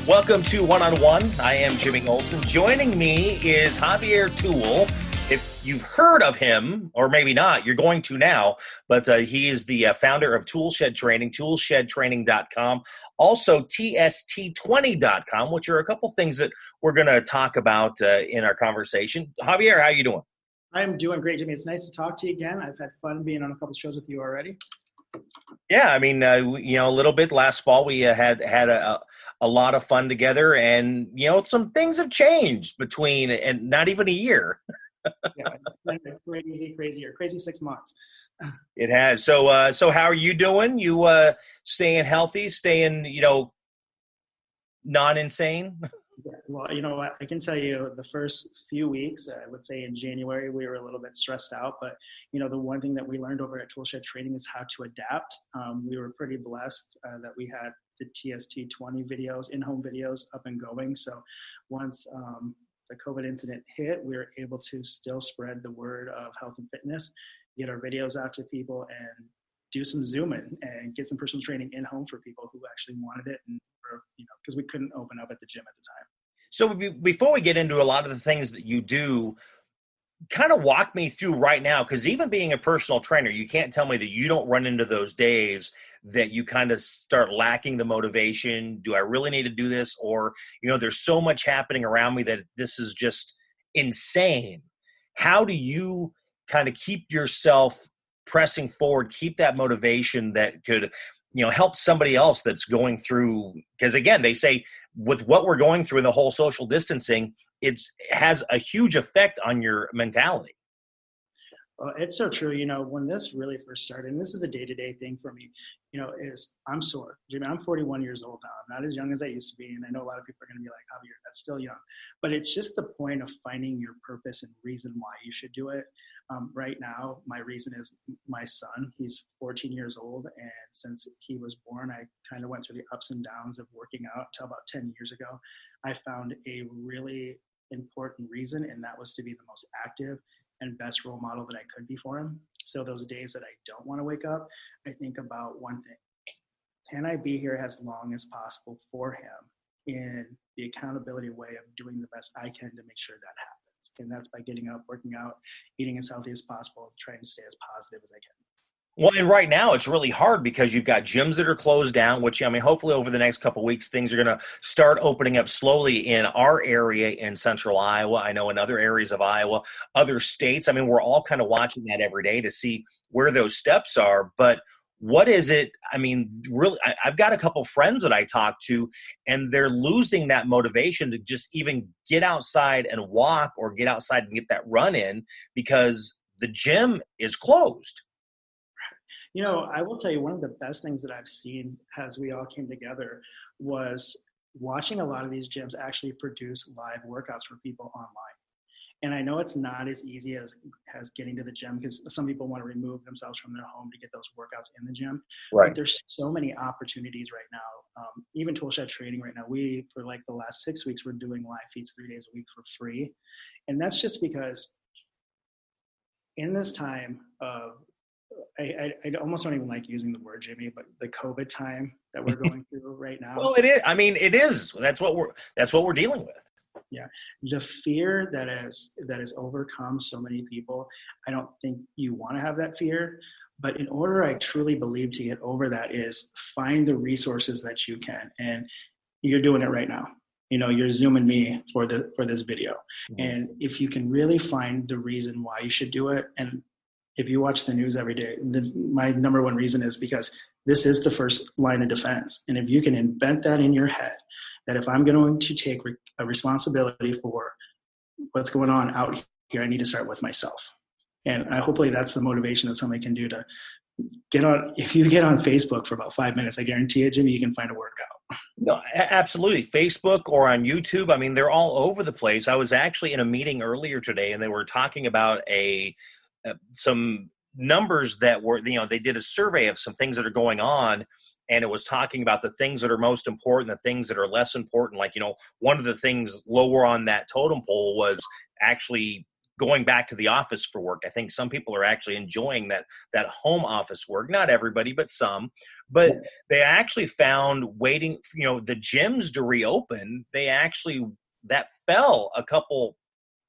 Welcome to One on One. I am Jimmy Olsen. Joining me is Javier Tuel. If you've heard of him, or maybe not, you're going to now, but he is the founder of Tool Shed Training, toolshedtraining.com, also tst20.com, which are a couple things that we're going to talk about in our conversation. Javier, how are you doing? I'm doing great, Jimmy. It's nice to talk to you again. I've had fun being on a couple shows with you already. Yeah, I mean, a little bit last fall we had a lot of fun together, and some things have changed between and not even a year. Yeah, it's been a crazy year, crazy 6 months. It has. So how are you doing? You staying healthy, staying non-insane? Yeah, well, you know what? I can tell you the first few weeks, I would say in January, we were a little bit stressed out. But, the one thing that we learned over at Tool Shed Training is how to adapt. We were pretty blessed that we had the TST20 videos, in-home videos up and going. So once the COVID incident hit, we were able to still spread the word of health and fitness, get our videos out to people, and do some Zooming and get some personal training in home for people who actually wanted it, and because we couldn't open up at the gym at the time. So before we get into a lot of the things that you do, kind of walk me through right now, because even being a personal trainer, you can't tell me that you don't run into those days that you kind of start lacking the motivation. Do I really need to do this? Or, there's so much happening around me that this is just insane. How do you kind of keep yourself pressing forward, keep that motivation that could help somebody else that's going through, because again, they say with what we're going through in the whole social distancing, it has a huge effect on your mentality. Well, it's so true. When this really first started, and this is a day-to-day thing for me, is I'm sore. Jimmy, I'm 41 years old now. I'm not as young as I used to be. And I know a lot of people are going to be like, Javier, that's still young. But it's just the point of finding your purpose and reason why you should do it. Right now, my reason is my son. He's 14 years old. And since he was born, I kind of went through the ups and downs of working out until about 10 years ago. I found a really important reason, and that was to be the most active and best role model that I could be for him. So those days that I don't want to wake up, I think about one thing. Can I be here as long as possible for him in the accountability way of doing the best I can to make sure that happens? And that's by getting up, working out, eating as healthy as possible, trying to stay as positive as I can. Well, and right now it's really hard because you've got gyms that are closed down, which, hopefully over the next couple of weeks, things are going to start opening up slowly in our area in central Iowa. I know in other areas of Iowa, other states. We're all kind of watching that every day to see where those steps are. But what is it? Really, I've got a couple friends that I talk to, and they're losing that motivation to just even get outside and walk or get outside and get that run in because the gym is closed. I will tell you, one of the best things that I've seen as we all came together was watching a lot of these gyms actually produce live workouts for people online. And I know it's not as easy as getting to the gym, because some people want to remove themselves from their home to get those workouts in the gym. Right. But there's so many opportunities right now. Even Tool Shed Training right now, for like the last 6 weeks, we're doing live feeds 3 days a week for free. And that's just because in this time of, I almost don't even like using the word, Jimmy, but the COVID time that we're going through right now. Well, it is. It is. That's what we're dealing with. Yeah, the fear that has overcome so many people. I don't think you want to have that fear, but in order, I truly believe, to get over that is find the resources that you can, and you're doing it right now. You're Zooming me for this video, and if you can really find the reason why you should do it, and if you watch the news every day, my number one reason is because this is the first line of defense. And if you can invent that in your head, that if I'm going to take a responsibility for what's going on out here, I need to start with myself. And hopefully that's the motivation that somebody can do to get on. If you get on Facebook for about 5 minutes, I guarantee you, Jimmy, you can find a workout. No, absolutely. Facebook or on YouTube. They're all over the place. I was actually in a meeting earlier today, and they were talking about some numbers that were, they did a survey of some things that are going on, and it was talking about the things that are most important, the things that are less important. Like, one of the things lower on that totem pole was actually going back to the office for work. I think some people are actually enjoying that home office work. Not everybody, but some. But they actually found waiting, the gyms to reopen, that fell a couple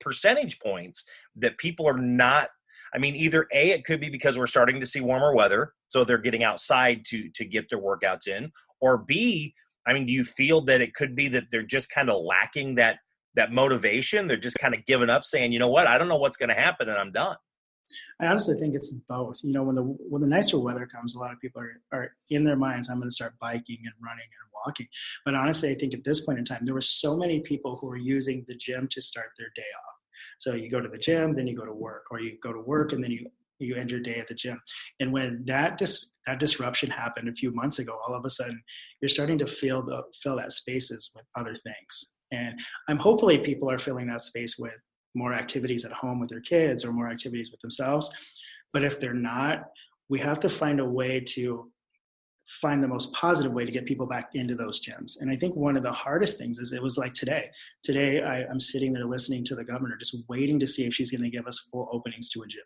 percentage points, that people are not. I mean, either A, it could be because we're starting to see warmer weather, so they're getting outside to get their workouts in, or B, I mean, do you feel that it could be that they're just kind of lacking that motivation? They're just kind of giving up, saying, you know what, I don't know what's going to happen, and I'm done. I honestly think it's both. When the nicer weather comes, a lot of people are in their minds, I'm going to start biking and running and walking. But honestly, I think at this point in time, there were so many people who were using the gym to start their day off. So you go to the gym, then you go to work, or you go to work and then you end your day at the gym. And when that disruption happened a few months ago, all of a sudden you're starting to fill that spaces with other things. And I'm hopefully people are filling that space with more activities at home with their kids or more activities with themselves. But if they're not, we have to find a way to find the most positive way to get people back into those gyms. And I think one of the hardest things is, it was like today I'm sitting there listening to the governor, just waiting to see if she's going to give us full openings to a gym.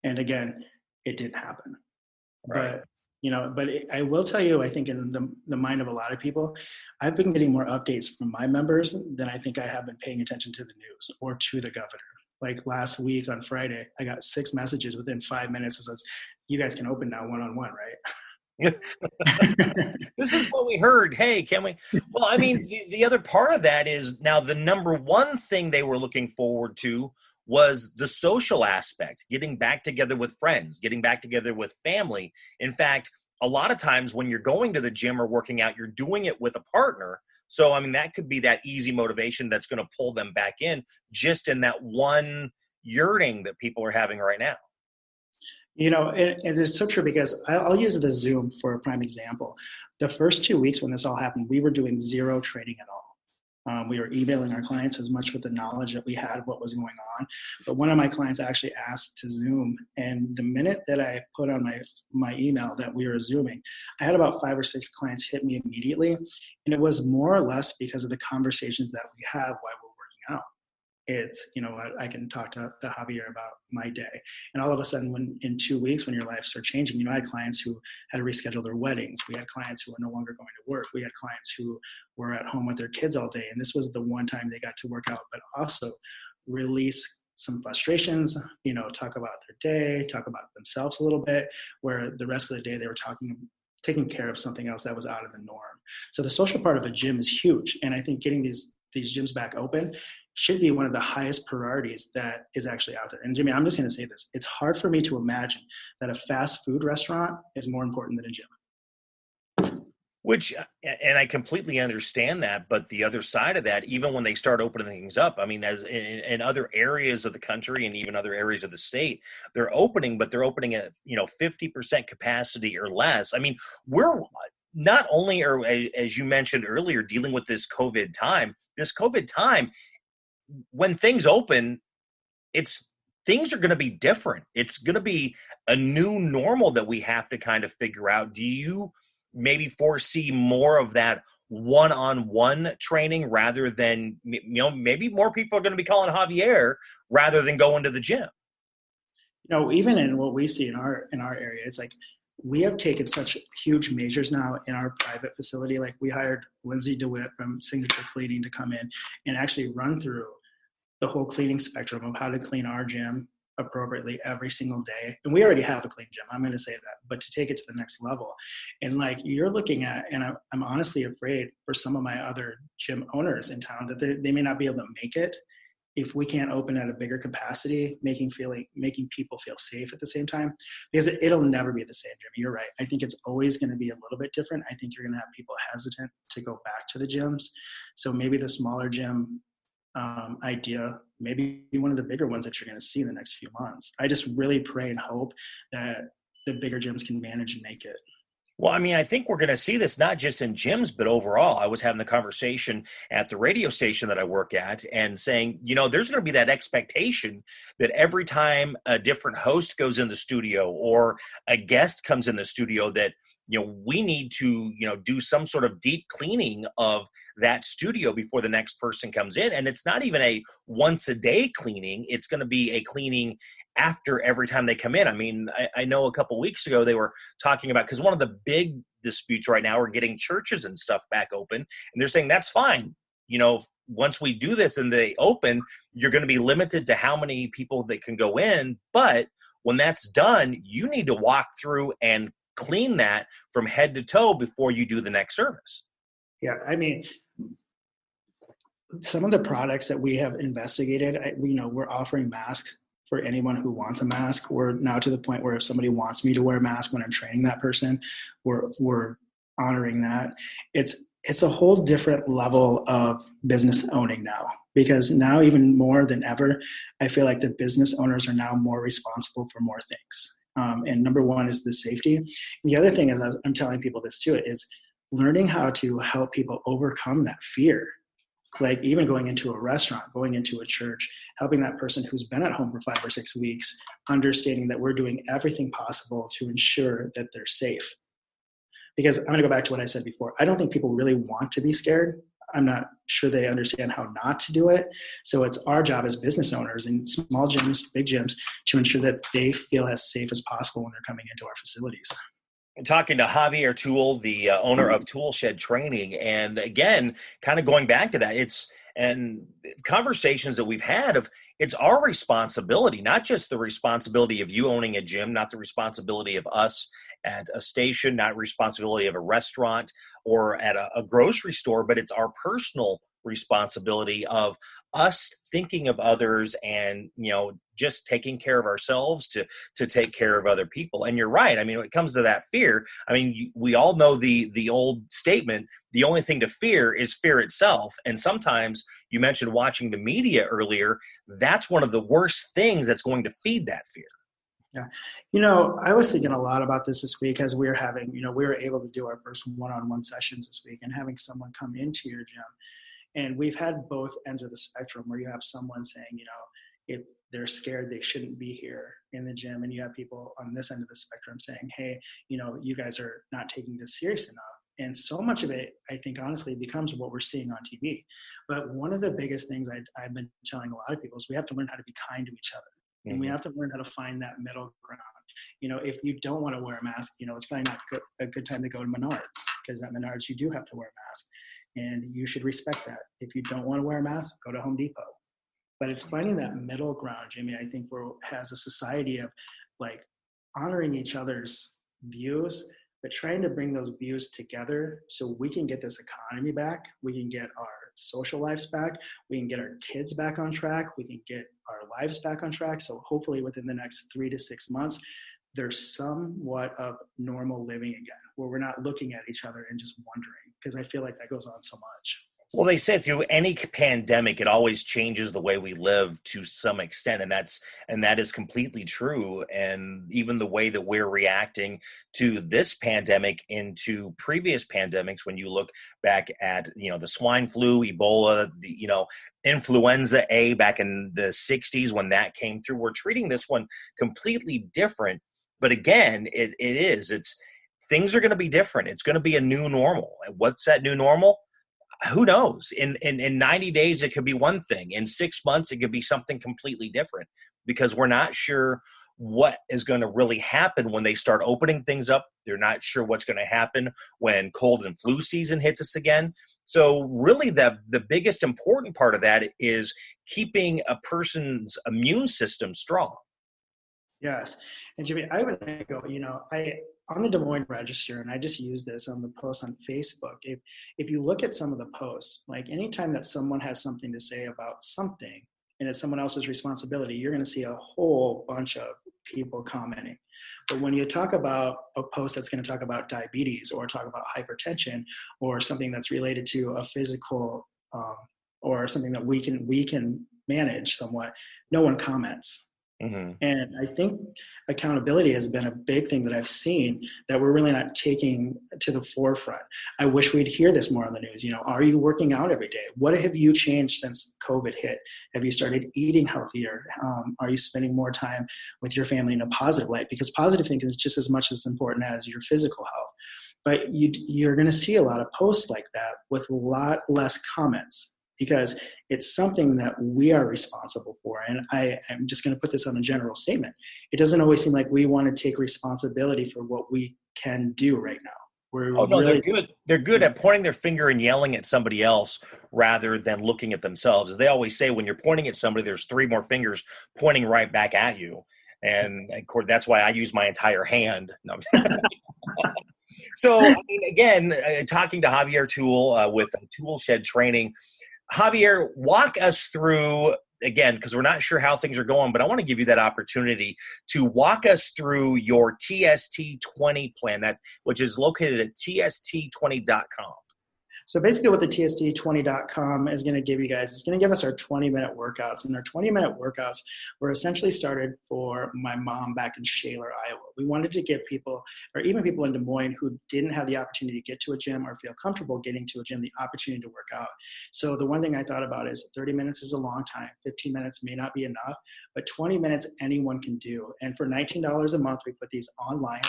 And again, it didn't happen. Right. But I will tell you, I think in the mind of a lot of people, I've been getting more updates from my members than I think I have been paying attention to the news or to the governor. Like last week on Friday, I got 6 messages within 5 minutes that says, you guys can open now one-on-one, right? This is what we heard. Hey, can we? Well, I mean, the other part of that is, now the number one thing they were looking forward to was the social aspect, getting back together with friends, getting back together with family. In fact, a lot of times when you're going to the gym or working out, you're doing it with a partner. So, I mean, that could be that easy motivation that's going to pull them back in, just in that one yearning that people are having right now. And it's so true, because I'll use the Zoom for a prime example. The first 2 weeks when this all happened, we were doing zero training at all. We were emailing our clients as much with the knowledge that we had of what was going on. But one of my clients actually asked to Zoom. And the minute that I put on my email that we were Zooming, I had about 5 or 6 clients hit me immediately. And it was more or less because of the conversations that we have while we're working out. It's, I can talk to Javier about my day. And all of a sudden, when in 2 weeks, when your life starts changing, I had clients who had to reschedule their weddings. We had clients who were no longer going to work. We had clients who were at home with their kids all day. And this was the one time they got to work out, but also release some frustrations, talk about their day, talk about themselves a little bit, where the rest of the day they were taking care of something else that was out of the norm. So the social part of a gym is huge. And I think getting these gyms back open should be one of the highest priorities that is actually out there. And Jimmy, I'm just going to say this. It's hard for me to imagine that a fast food restaurant is more important than a gym. Which, and I completely understand that, but the other side of that, even when they start opening things up, I mean, as in other areas of the country and even other areas of the state, they're opening, but they're opening at, 50% capacity or less. I mean, we're not only are, as you mentioned earlier, dealing with this COVID time, when things open, things are going to be different. It's going to be a new normal that we have to kind of figure out. Do you maybe foresee more of that one-on-one training rather than, maybe more people are going to be calling Javier rather than going to the gym? Even in what we see in our area, it's like we have taken such huge measures now in our private facility. Like we hired Lindsay DeWitt from Signature Cleaning to come in and actually run through the whole cleaning spectrum of how to clean our gym appropriately every single day. And we already have a clean gym, I'm going to say that, but to take it to the next level. And like you're looking at, and I'm honestly afraid for some of my other gym owners in town that they may not be able to make it if we can't open at a bigger capacity, making people feel safe at the same time, because it'll never be the same, Jimmy. You're right. I think it's always going to be a little bit different. I think you're going to have people hesitant to go back to the gyms. So maybe the smaller gym idea, maybe one of the bigger ones that you're going to see in the next few months. I just really pray and hope that the bigger gyms can manage and make it. Well, I mean, I think we're going to see this not just in gyms, but overall. I was having the conversation at the radio station that I work at and saying, there's going to be that expectation that every time a different host goes in the studio or a guest comes in the studio that, we need to, do some sort of deep cleaning of that studio before the next person comes in. And it's not even a once a day cleaning. It's going to be a cleaning after every time they come in. I mean, I know a couple weeks ago they were talking about, because one of the big disputes right now are getting churches and stuff back open. And they're saying that's fine. Once we do this and they open, you're going to be limited to how many people that can go in. But when that's done, you need to walk through and clean that from head to toe before you do the next service. Yeah, I mean, some of the products that we have investigated, we're offering masks for anyone who wants a mask. We're now to the point where if somebody wants me to wear a mask when I'm training that person, we're honoring that. It's a whole different level of business owning now, because now even more than ever, I feel like the business owners are now more responsible for more things. And number one is the safety. The other thing is, I'm telling people this too, is learning how to help people overcome that fear. Like even going into a restaurant, going into a church, helping that person who's been at home for 5 or 6 weeks, understanding that we're doing everything possible to ensure that they're safe. Because I'm going to go back to what I said before. I don't think people really want to be scared. I'm not sure they understand how not to do it. So it's our job as business owners in small gyms, big gyms, to ensure that they feel as safe as possible when they're coming into our facilities. Talking to Javier Tuel, the owner of Tool Shed Training. And again, kind of going back to that, and conversations that we've had of, it's our responsibility, not just the responsibility of you owning a gym, not the responsibility of us at a station, not responsibility of a restaurant or at a grocery store, but it's our personal responsibility of us thinking of others and, just taking care of ourselves to take care of other people. And you're right. I mean, when it comes to that fear, I mean, we all know the old statement, the only thing to fear is fear itself. And sometimes you mentioned watching the media earlier. That's one of the worst things that's going to feed that fear. Yeah. I was thinking a lot about this week as we were able to do our first one-on-one sessions this week, and having someone come into your gym. And we've had both ends of the spectrum where you have someone saying, if they're scared, they shouldn't be here in the gym. And you have people on this end of the spectrum saying, hey, you guys are not taking this serious enough. And so much of it, I think, honestly, becomes what we're seeing on TV. But one of the biggest things I've been telling a lot of people is we have to learn how to be kind to each other. Mm-hmm. And we have to learn how to find that middle ground. If you don't want to wear a mask, it's probably not a good time to go to Menards, because at Menards, you do have to wear a mask. And you should respect that. If you don't want to wear a mask, go to Home Depot. But it's finding that middle ground, Jimmy. I think has a society of like honoring each other's views, but trying to bring those views together so we can get this economy back. We can get our social lives back. We can get our kids back on track. We can get our lives back on track. So hopefully within the next 3 to 6 months, there's somewhat of normal living again, where we're not looking at each other and just wondering, because I feel like that goes on so much. Well, they say through any pandemic, it always changes the way we live to some extent, and that is completely true. And even the way that we're reacting to this pandemic into previous pandemics, when you look back at the swine flu, Ebola, the influenza A back in the 60s when that came through, we're treating this one completely different. But again, it's things are going to be different. It's going to be a new normal. And what's that new normal? Who knows? In 90 days, it could be one thing. In 6 months, it could be something completely different, because we're not sure what is going to really happen when they start opening things up. They're not sure what's going to happen when cold and flu season hits us again. So really the biggest important part of that is keeping a person's immune system strong. Yes. And Jimmy, I would go, on the Des Moines Register, and I just use this on the post on Facebook, if you look at some of the posts, like anytime that someone has something to say about something and it's someone else's responsibility, you're going to see a whole bunch of people commenting. But when you talk about a post that's going to talk about diabetes or talk about hypertension or something that's related to a physical or something that we can manage somewhat, no one comments. Mm-hmm. And I think accountability has been a big thing that I've seen that we're really not taking to the forefront. I wish we'd hear this more on the news. Are you working out every day? What have you changed since COVID hit? Have you started eating healthier? Are you spending more time with your family in a positive light? Because positive thinking is just as much as important as your physical health. but you're going to see a lot of posts like that with a lot less comments, because it's something that we are responsible for. And I'm just going to put this on a general statement. It doesn't always seem like we want to take responsibility for what we can do right now. Oh no, they're good. They're good at pointing their finger and yelling at somebody else rather than looking at themselves. As they always say, when you're pointing at somebody, there's 3 more fingers pointing right back at you. And of course, that's why I use my entire hand. No. So, I mean, again, talking to Javier Tuel with Tool Shed Training. Javier, walk us through, again, because we're not sure how things are going, but I want to give you that opportunity to walk us through your TST20 plan, which is located at tst20.com. So basically what the TST20.com is going to give you guys, is going to give us our 20-minute workouts. And our 20-minute workouts were essentially started for my mom back in Shaler, Iowa. We wanted to give people, or even people in Des Moines who didn't have the opportunity to get to a gym or feel comfortable getting to a gym, the opportunity to work out. So the one thing I thought about is 30 minutes is a long time. 15 minutes may not be enough, but 20 minutes anyone can do. And for $19 a month, we put these online.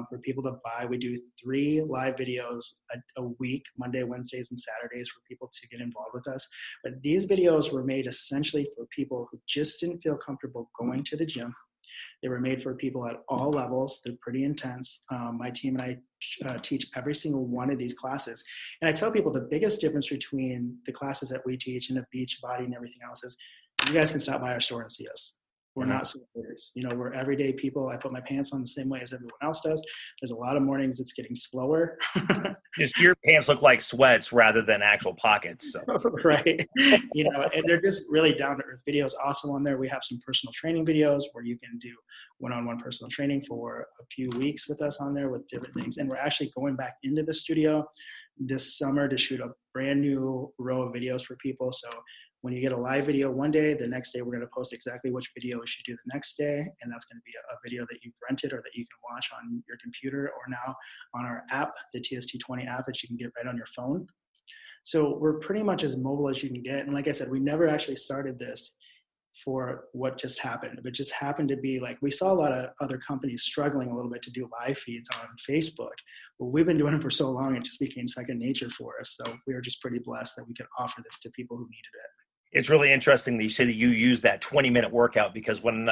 For people to buy. We do 3 live videos a week, Monday, Wednesdays, and Saturdays, for people to get involved with us. But these videos were made essentially for people who just didn't feel comfortable going to the gym. They were made for people at all levels. They're pretty intense. My team and I teach every single one of these classes. And I tell people the biggest difference between the classes that we teach and the beach body and everything else is you guys can stop by our store and see us. We're not celebrities. We're everyday people. I put my pants on the same way as everyone else does. There's a lot of mornings it's getting slower. Just your pants look like sweats rather than actual pockets. So. Right. And they're just really down to earth videos. Also on there, we have some personal training videos where you can do one-on-one personal training for a few weeks with us on there with different things. And we're actually going back into the studio this summer to shoot a brand new row of videos for people. So when you get a live video one day, the next day we're going to post exactly which video we should do the next day. And that's going to be a video that you've rented or that you can watch on your computer or now on our app, the TST20 app that you can get right on your phone. So we're pretty much as mobile as you can get. And like I said, we never actually started this for what just happened. It just happened to be like, we saw a lot of other companies struggling a little bit to do live feeds on Facebook. Well, we've been doing it for so long, it just became second nature for us. So we were just pretty blessed that we could offer this to people who needed it. It's really interesting that you say that you use that 20-minute workout, because when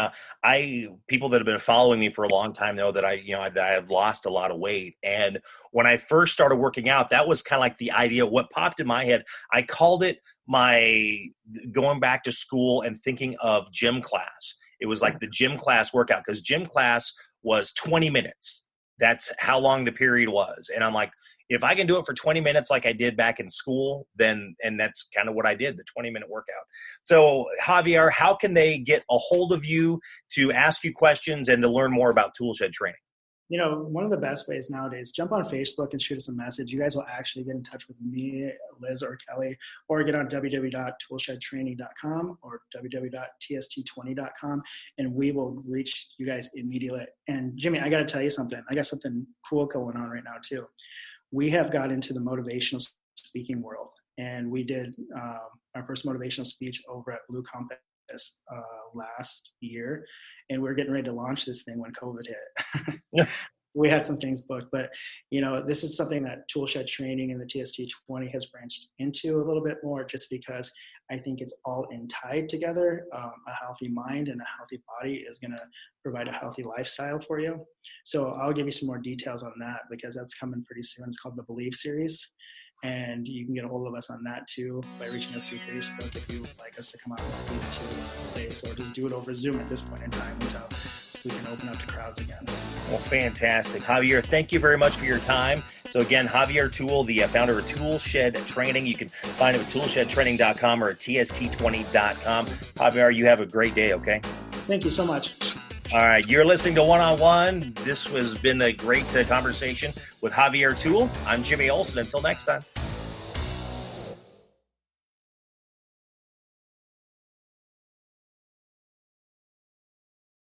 people that have been following me for a long time know that I have lost a lot of weight. And when I first started working out, that was kind of like the idea. What popped in my head, I called it my going back to school and thinking of gym class. It was like the gym class workout, because gym class was 20 minutes. That's how long the period was. And I'm like, if I can do it for 20 minutes like I did back in school, and that's kind of what I did, the 20-minute workout. So Javier, how can they get a hold of you to ask you questions and to learn more about Tool Shed Training? One of the best ways nowadays, jump on Facebook and shoot us a message. You guys will actually get in touch with me, Liz, or Kelly, or get on www.toolshedtraining.com or www.tst20.com, and we will reach you guys immediately. And Jimmy, I got to tell you something. I got something cool going on right now too. We have got into the motivational speaking world, and we did our first motivational speech over at Blue Compass last year, and we were getting ready to launch this thing when COVID hit. Yeah. We had some things booked, but this is something that Tool Shed Training and the TST20 has branched into a little bit more, just because I think it's all in tied together. A healthy mind and a healthy body is going to provide a healthy lifestyle for you. So I'll give you some more details on that, because that's coming pretty soon. It's called the Believe series. And you can get a hold of us on that too by reaching us through Facebook if you would like us to come out and speak to a place, or just do it over Zoom at this point in time until we can open up to crowds again. Well, fantastic. Javier, thank you very much for your time. So again, Javier Tuel, the founder of Tool Shed Training. You can find him at toolshedtraining.com or at tst20.com. Javier, you have a great day, okay? Thank you so much. All right, you're listening to One-on-One. This has been a great conversation with Javier Tuel. I'm Jimmy Olsen. Until next time.